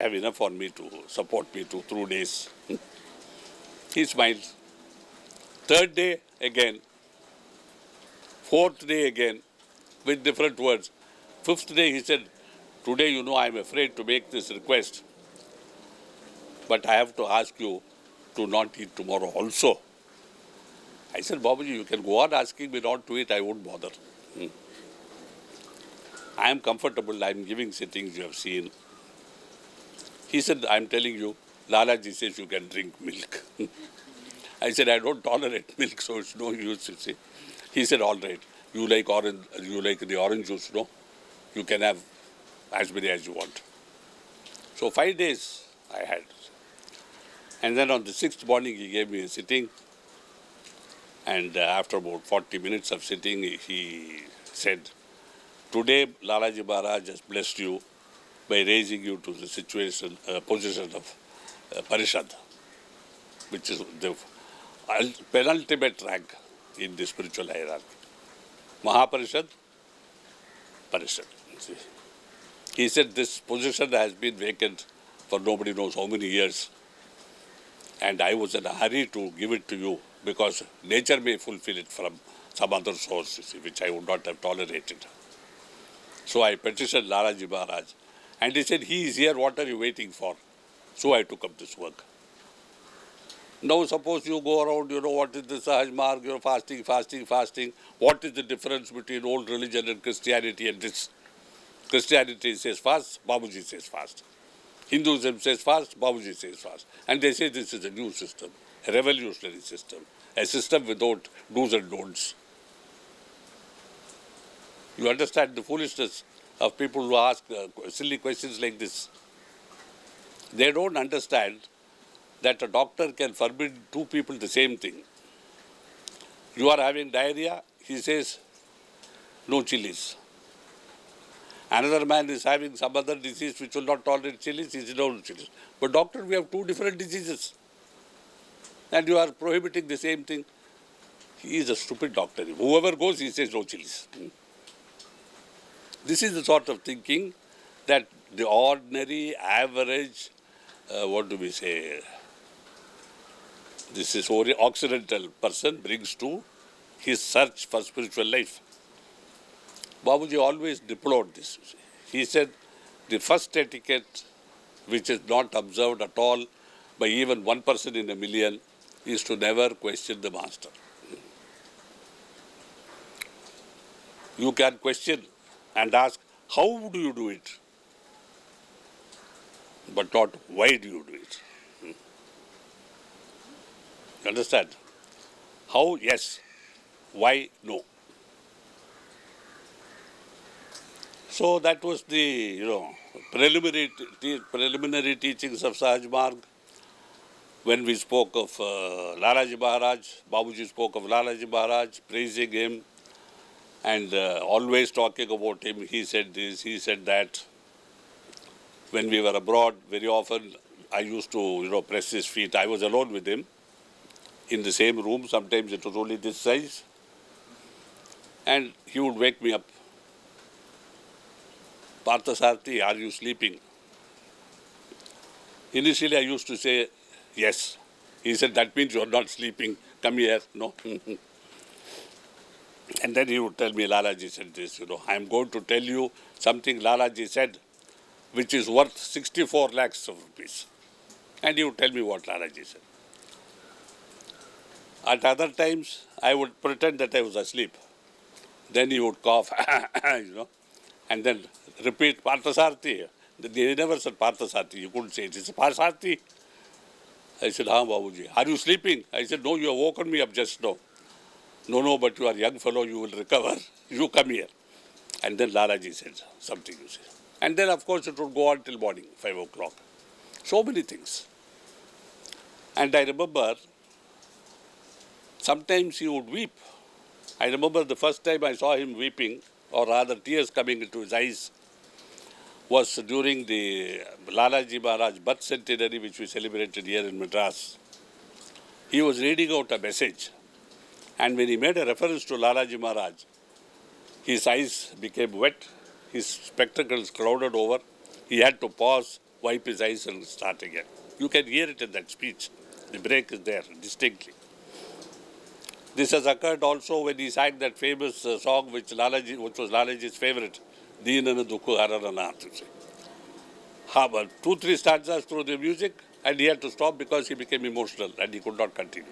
have enough on me to support me through days. He smiled. Third day again. Fourth day again with different words. Fifth day he said, today I'm afraid to make this request, but I have to ask you to not eat tomorrow also. I said, Babuji, you can go on asking me not to eat, I won't bother. I am comfortable, I am giving sittings, you have seen. He said, I am telling you, Lalaji says you can drink milk. I said, I don't tolerate milk, so it's no use, you see. He said, all right, you like the orange juice, no? You can have as many as you want. So 5 days I had. And then on the 6th morning, he gave me a sitting. And after about 40 minutes of sitting, he said, today Lalaji Maharaj has blessed you by raising you to the position of Parishad, which is the penultimate rank in the spiritual hierarchy. Mahaparishad, Parishad. He said this position has been vacant for nobody knows how many years. And I was in a hurry to give it to you because nature may fulfill it from some other source, you see, which I would not have tolerated. So I petitioned Lalaji Maharaj. And he said, he is here, what are you waiting for? So I took up this work. Now suppose you go around, what is the Sahaj Marg, you're fasting. What is the difference between old religion and Christianity and this? Christianity says fast, Babuji says fast. Hinduism says fast, Babuji says fast. And they say this is a new system, a revolutionary system, a system without do's and don'ts. You understand the foolishness of people who ask silly questions like this. They don't understand that a doctor can forbid two people the same thing. You are having diarrhea, he says, no chilies. Another man is having some other disease which will not tolerate chilies, he says no chilies. But doctor, we have two different diseases. And you are prohibiting the same thing. He is a stupid doctor. Whoever goes, he says no chilies. This is the sort of thinking that the ordinary, average, this is Occidental person brings to his search for spiritual life. Babuji always deplored this. He said the first etiquette, which is not observed at all by even one person in a million, is to never question the master. You can question and ask, how do you do it? But not, why do you do it? You understand? How, yes. Why, no. So that was the, preliminary teachings of Sahaj Marg. When we spoke of Lalaji Maharaj, Babuji spoke of Lalaji Maharaj, praising him and always talking about him. He said this, he said that. When we were abroad, very often I used to, press his feet. I was alone with him in the same room. Sometimes it was only this size. And he would wake me up. Parthasarthi, are you sleeping? Initially, I used to say, yes. He said, that means you are not sleeping. Come here. No. And then he would tell me, Lalaji said this, I am going to tell you something Lalaji said, which is worth 64 lakhs of rupees. And he would tell me what Lalaji said. At other times, I would pretend that I was asleep. Then he would cough, and then repeat Parthasarthi. They never said Parthasarthi. You couldn't say it. It's Parthasarthi. I said, Haan, Babuji. Are you sleeping? I said, no, you have woken me up just now. No, but you are a young fellow, you will recover. You come here. And then Lalaji said something, you see. And then, of course, it would go on till morning, 5 o'clock. So many things. And I remember, sometimes he would weep. I remember the first time I saw him weeping, or rather tears coming into his eyes, was during the Lalaji Maharaj birth centenary, which we celebrated here in Madras. He was reading out a message. And when he made a reference to Lalaji Maharaj, his eyes became wet, his spectacles clouded over. He had to pause wipe his eyes and start again. You can hear it in that speech. The break is there distinctly. This has occurred also when he sang that famous song which was Lalaji's favorite, Deenana Dukku Hararanath. But 2-3 stanzas through the music and he had to stop because he became emotional and he could not continue.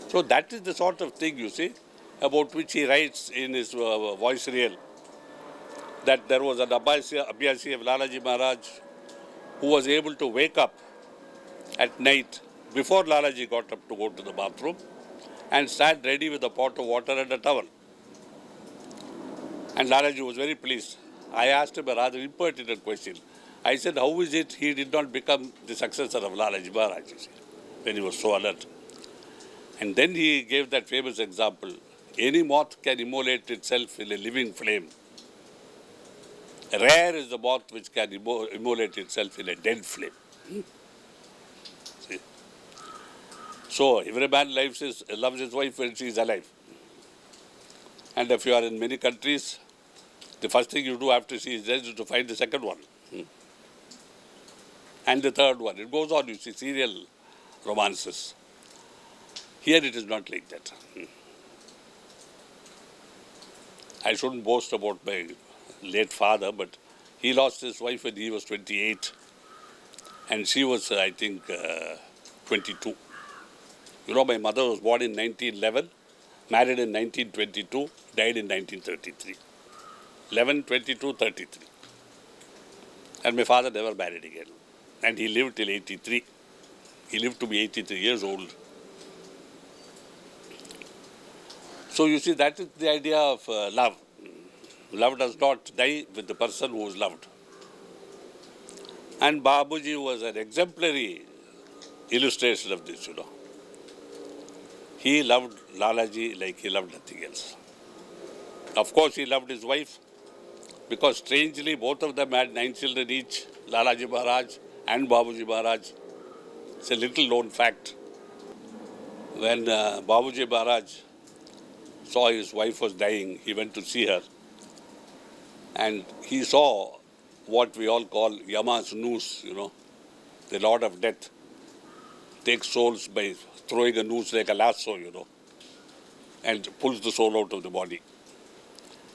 So that is the sort of thing, you see, about which he writes in his voice reel, that there was an Abhyasi of Lalaji Maharaj who was able to wake up at night before Lalaji got up to go to the bathroom and stand ready with a pot of water and a towel. And Lalaji was very pleased. I asked him a rather impertinent question. I said, how is it he did not become the successor of Lalaji Maharaj, you see, when he was so alert? And then he gave that famous example. Any moth can immolate itself in a living flame. Rare is the moth which can immolate itself in a dead flame. See? So every man loves his wife when she is alive. And if you are in many countries, the first thing you do after she is dead is to find the second one. And the third one. It goes on, you see, serial romances. Here it is not like that. I shouldn't boast about my late father, but he lost his wife when he was 28. And she was, I think, 22. You know, my mother was born in 1911, married in 1922, died in 1933. 11, 22, 33. And my father never married again. And he lived till 83. He lived to be 83 years old. So you see, that is the idea of love. Love does not die with the person who is loved. And Babuji was an exemplary illustration of this, you know. He loved Lalaji like he loved nothing else. Of course, he loved his wife because strangely both of them had 9 children each, Lalaji Maharaj and Babuji Maharaj. It's a little known fact. When Babuji Maharaj saw his wife was dying, he went to see her. And he saw what we all call Yama's noose, you know, the Lord of Death. Takes souls by throwing a noose like a lasso, you know, and pulls the soul out of the body.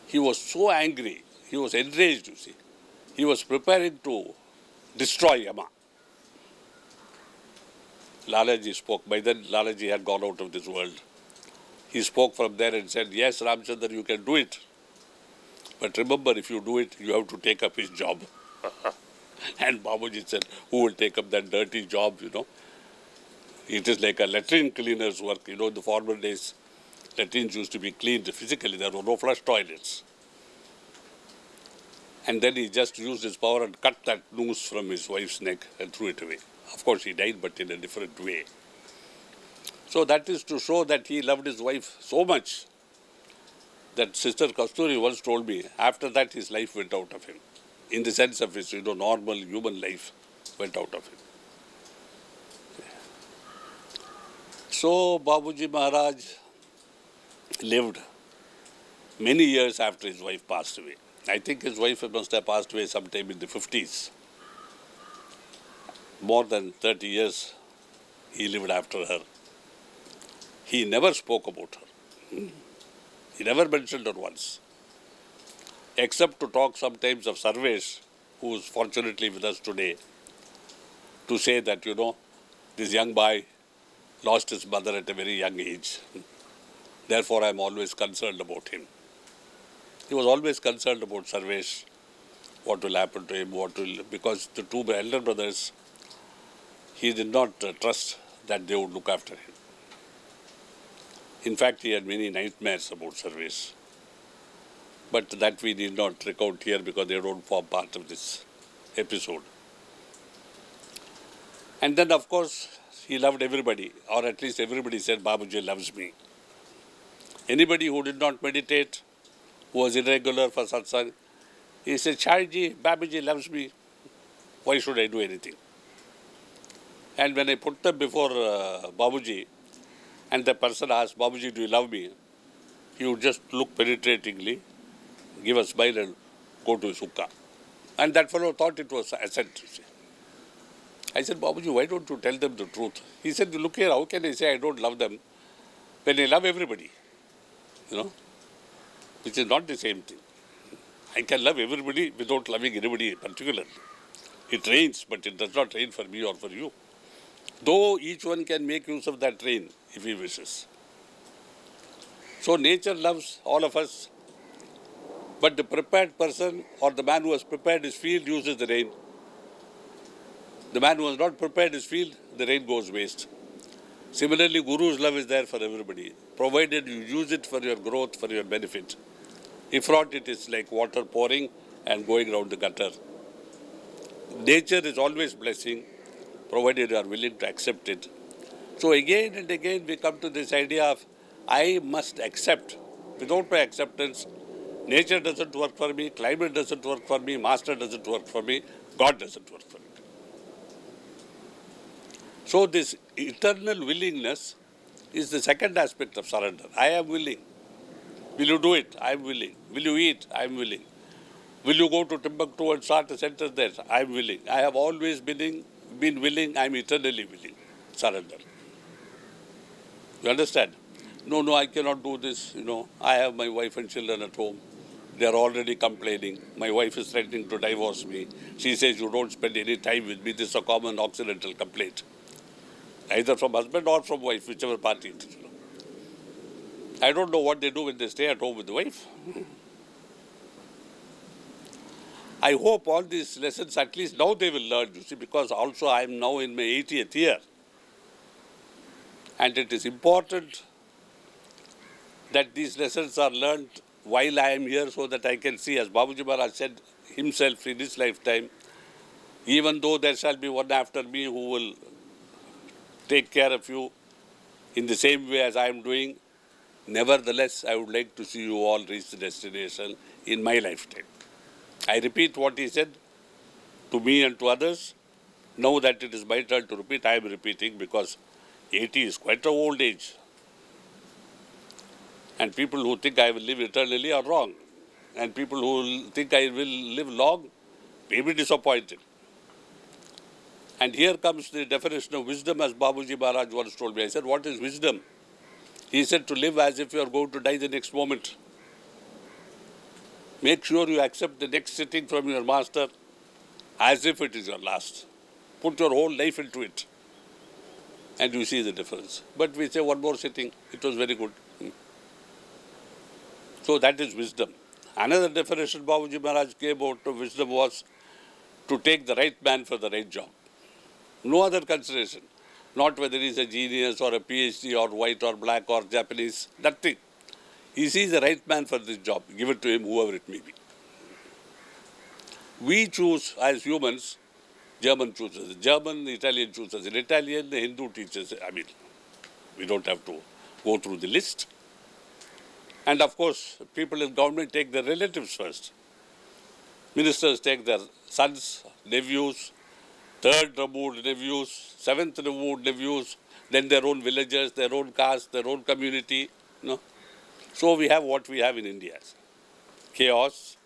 He was so angry. He was enraged, you see. He was preparing to destroy Yama. Lalaji spoke. By then, Lalaji had gone out of this world. He spoke from there and said, yes, Ramchandra, you can do it. But remember, if you do it, you have to take up his job. And Babuji said, who will take up that dirty job, you know? It is like a latrine cleaner's work. You know, in the former days, latrines used to be cleaned physically. There were no flush toilets. And then he just used his power and cut that noose from his wife's neck and threw it away. Of course, he died, but in a different way. So that is to show that he loved his wife so much that Sister Kasturi once told me, after that his life went out of him. In the sense of his, you know, normal human life went out of him. So Babuji Maharaj lived many years after his wife passed away. I think his wife must have passed away sometime in the 50s. More than 30 years he lived after her. He never spoke about her. He never mentioned her once. Except to talk sometimes of Sarvesh, who is fortunately with us today, to say that, you know, this young boy lost his mother at a very young age. Therefore, I am always concerned about him. He was always concerned about Sarvesh, what will happen to him, because the two elder brothers, he did not trust that they would look after him. In fact, he had many nightmares about Sarvesh. But that we need not recount here because they don't form part of this episode. And then, of course, he loved everybody, or at least everybody said, Babuji loves me. Anybody who did not meditate, who was irregular for satsang, he said, Chayji, Babuji loves me. Why should I do anything? And when I put them before Babuji, and the person asked, Babuji, do you love me? He would just look penetratingly, give a smile and go to his hookah. And that fellow thought it was assent. You see. I said, Babuji, why don't you tell them the truth? He said, look here, how can I say I don't love them when I love everybody? You know, which is not the same thing. I can love everybody without loving anybody particularly. It rains, but it does not rain for me or for you. Though each one can make use of that rain if he wishes. So nature loves all of us, but the prepared person or the man who has prepared his field uses the rain. The man who has not prepared his field, the rain goes waste. Similarly, Guru's love is there for everybody, provided you use it for your growth, for your benefit. If not, it is like water pouring and going round the gutter. Nature is always blessing, provided you are willing to accept it. So again and again we come to this idea of I must accept. Without my acceptance, nature doesn't work for me, climate doesn't work for me, master doesn't work for me, God doesn't work for me. So this eternal willingness is the second aspect of surrender. I am willing. Will you do it? I am willing. Will you eat? I am willing. Will you go to Timbuktu and start a center there? I am willing. I have always been willing. I am eternally willing. Surrender. You understand? No, I cannot do this. You know, I have my wife and children at home. They are already complaining. My wife is threatening to divorce me. She says, you don't spend any time with me. This is a common Occidental complaint. Either from husband or from wife, whichever party it is. I don't know what they do when they stay at home with the wife. I hope all these lessons, at least now they will learn, you see, because also I am now in my 80th year. And it is important that these lessons are learned while I am here so that I can see, as Babuji Maharaj said himself in his lifetime, even though there shall be one after me who will take care of you in the same way as I am doing, nevertheless, I would like to see you all reach the destination in my lifetime. I repeat what he said to me and to others. Now that it is my turn to repeat, I am repeating because 80 is quite an old age. And people who think I will live eternally are wrong. And people who think I will live long may be disappointed. And here comes the definition of wisdom, as Babuji Maharaj once told me. I said, what is wisdom? He said, to live as if you are going to die the next moment. Make sure you accept the next sitting from your master as if it is your last. Put your whole life into it. And you see the difference. But we say one more sitting, it was very good. So that is wisdom. Another definition Babuji Maharaj gave out of wisdom was to take the right man for the right job. No other consideration. Not whether he is a genius or a PhD or white or black or Japanese, nothing. He sees the right man for this job. Give it to him, whoever it may be. We choose as humans, German chooses a German, the Italian chooses an Italian, the Hindu teaches, I mean, we don't have to go through the list. And of course, people in government take their relatives first. Ministers take their sons, nephews, third removed nephews, seventh removed nephews, then their own villagers, their own caste, their own community. No? So we have what we have in India. Chaos,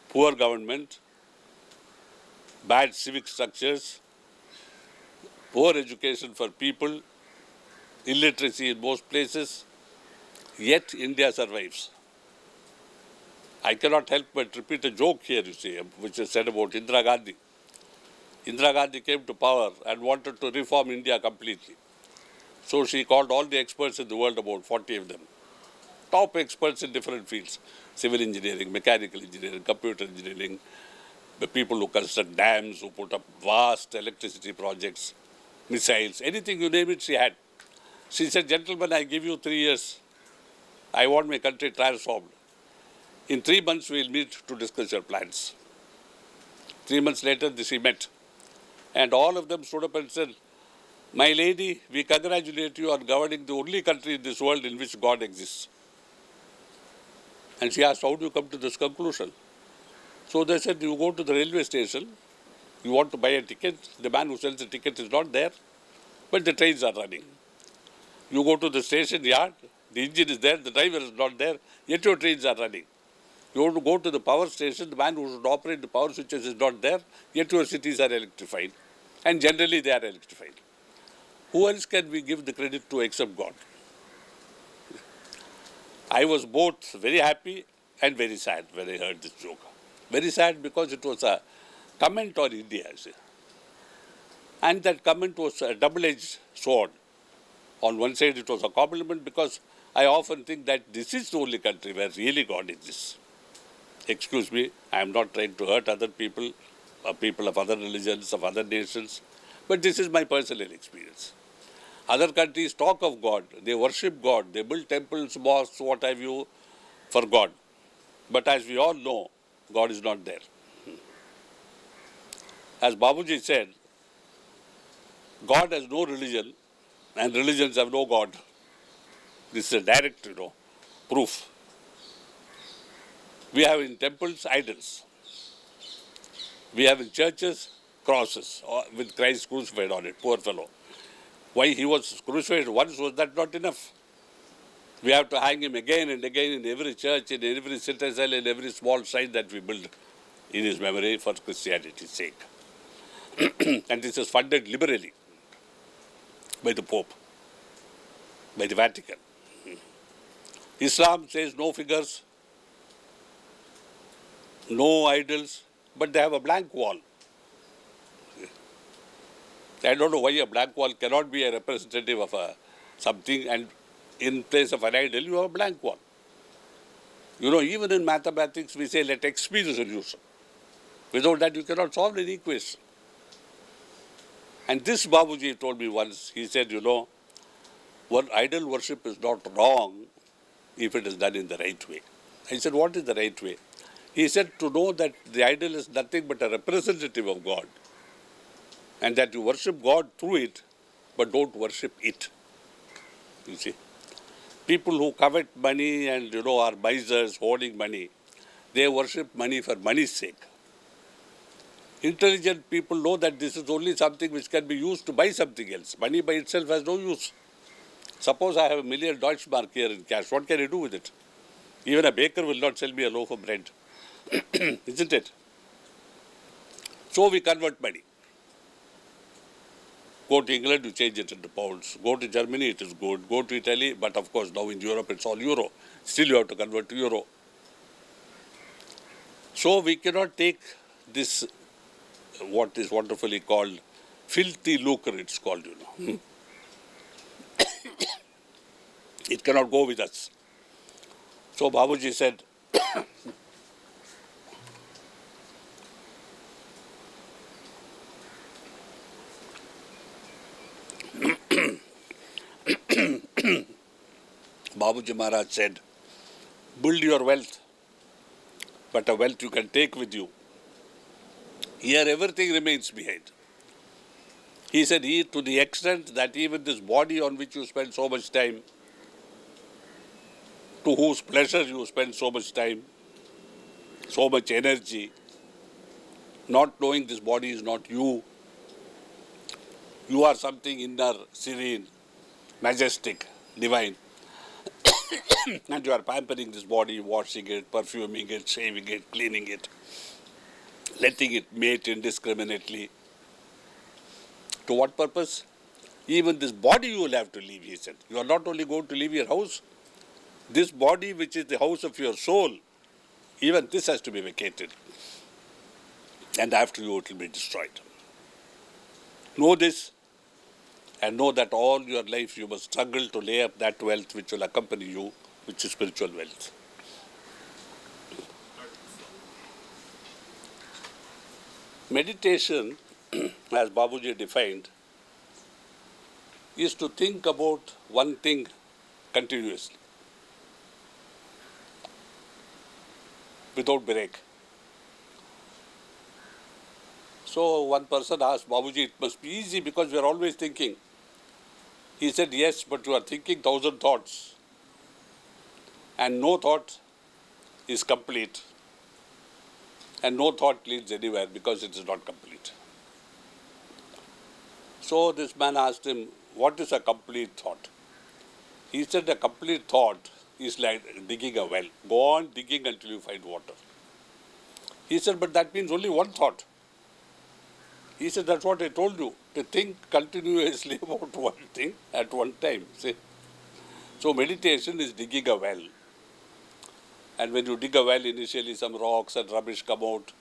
poor government, bad civic structures, poor education for people, illiteracy in most places, yet India survives. I cannot help but repeat a joke here, you see, which is said about Indira Gandhi. Indira Gandhi came to power and wanted to reform India completely. So she called all the experts in the world, about 40 of them, top experts in different fields, civil engineering, mechanical engineering, computer engineering, the people who construct dams, who put up vast electricity projects, missiles, anything you name it, she had. She said, gentlemen, I give you 3 years. I want my country transformed. In 3 months, we will meet to discuss your plans. 3 months later, she met. And all of them stood up and said, my lady, we congratulate you on governing the only country in this world in which God exists. And she asked, how do you come to this conclusion? So they said, you go to the railway station, you want to buy a ticket, the man who sells the ticket is not there, but the trains are running. You go to the station yard, the engine is there, the driver is not there, yet your trains are running. You have to go to the power station, the man who should operate the power switches is not there, yet your cities are electrified. And generally they are electrified. Who else can we give the credit to except God? I was both very happy and very sad when I heard this joke. Very sad because it was a comment on India, I say. And that comment was a double-edged sword. On one side it was a compliment because I often think that this is the only country where really God exists. Excuse me, I am not trying to hurt other people, people of other religions, of other nations, but this is my personal experience. Other countries talk of God, they worship God, they build temples, mosques, what have you, for God. But as we all know, God is not there. As Babuji said, God has no religion and religions have no God. This is a direct, proof. We have in temples idols. We have in churches crosses with Christ crucified on it, poor fellow. Why he was crucified once, was that not enough? We have to hang him again and again in every church, in every citadel, in every small shrine that we build in his memory for Christianity's sake. And this is funded liberally by the Pope, by the Vatican. Islam says no figures, no idols, but they have a blank wall. I don't know why a blank wall cannot be a representative of something, and in place of an idol, you have a blank wall. Even in mathematics, we say let x be the solution. Without that, you cannot solve any equation. And this Babuji told me once, he said, one idol worship is not wrong if it is done in the right way. I said, what is the right way? He said, to know that the idol is nothing but a representative of God, and that you worship God through it, but don't worship it. You see, people who covet money and, are misers, hoarding money, they worship money for money's sake. Intelligent people know that this is only something which can be used to buy something else. Money by itself has no use. Suppose I have $1 million Deutschmark here in cash, what can I do with it? Even a baker will not sell me a loaf of bread. Isn't it? So we convert money. Go to England, you change it into pounds. Go to Germany, it is good. Go to Italy, but of course now in Europe it's all euro. Still you have to convert to euro. So we cannot take this, what is wonderfully called filthy lucre, it's called, It cannot go with us. So Babuji said, Babuji Maharaj said, build your wealth, but a wealth you can take with you. Here everything remains behind. He said, to the extent that even this body on which you spend so much time, to whose pleasure you spend so much time, so much energy, not knowing this body is not you. You are something inner, serene, majestic, divine. And you are pampering this body, washing it, perfuming it, shaving it, cleaning it, letting it mate indiscriminately. To what purpose? Even this body you will have to leave, he said. You are not only going to leave your house, this body which is the house of your soul, even this has to be vacated. And after you it will be destroyed. Know this, and know that all your life you must struggle to lay up that wealth which will accompany you, which is spiritual wealth. Meditation, as Babuji defined, is to think about one thing continuously, without break. So one person asked Babuji, it must be easy because we are always thinking. He said, yes, but you are thinking 1,000 thoughts, and no thought is complete, and no thought leads anywhere because it is not complete. So this man asked him, what is a complete thought? He said, a complete thought is like digging a well. Go on digging until you find water. He said, but that means only one thought. He said, that's what I told you, to think continuously about one thing at one time. See? So meditation is digging a well. And when you dig a well, initially some rocks and rubbish come out,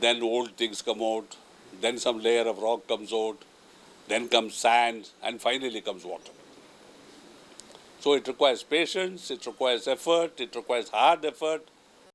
then old things come out, then some layer of rock comes out, then comes sand, and finally comes water. So it requires patience, it requires effort, it requires hard effort,